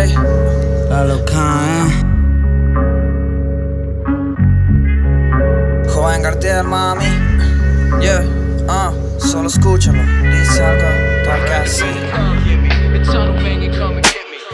Ey, La loca, Joven Cartier, mami. Yeah, solo escúchalo. Dice algo tal que así.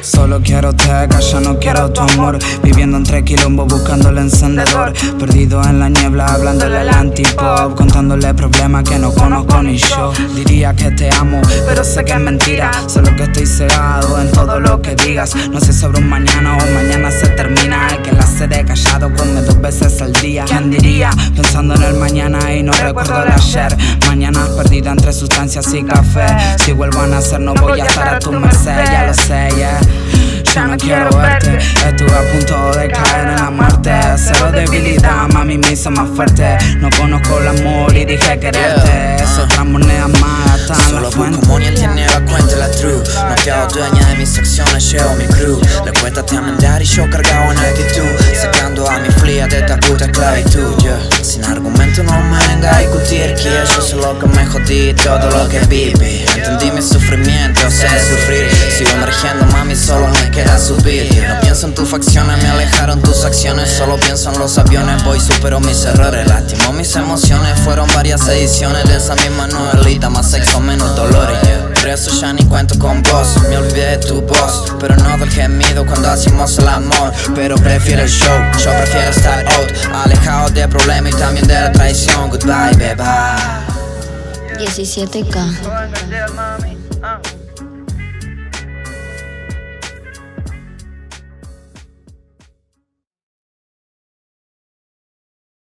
Solo quiero teca, ya no quiero tu amor. Viviendo entre quilombos buscando el encendedor. Perdido en la niebla hablándole al antipop, contándole problemas que no conozco ni yo. Diría que te amo, pero sé que es mentira. Solo que estoy cegado en todo lo que digas. No sé sobre un mañana o mañana se termina. El que la hace de callado come 2 veces al día. ¿Quién diría? Pensando en el mañana y no recuerdo el ayer. Mañana perdida entre sustancias y café. Si vuelvo a nacer no voy a estar a tu merced, ya lo sé, yeah. Ya no quiero verte, estuve a punto de caer en la muerte. Cero debilidad, mami me hizo más fuerte. No conozco el amor y dije quererte. Se moneda más hasta en la Solo fuente. busco money en tiene cuenta la true. No quedo dueña de mis acciones, llevo mi crew. Le cuesta te amendar y yo cargado en actitud. Sacando a mi flia de esta puta esclavitud, yeah. Sin argumento no me venga a discutir que yo soy lo que me jodí, todo lo que viví. Entendí mi sufrimiento, sé sufrir. Sigo emergiendo, mami, solo me queda subir. No pienso en tus facciones, me alejaron tus acciones. Solo pienso en los aviones, voy supero mis errores. Lastimó mis emociones, fueron varias ediciones de esa misma novelita. Más sexo, menos dolores, yeah. Por eso ya ni cuento con vos, me olvidé de tu voz. Pero no del gemido cuando hacemos el amor. Pero prefiero el show, yo prefiero estar out. Alejado de problemas y también de la traición. Goodbye, bye bye. 17K.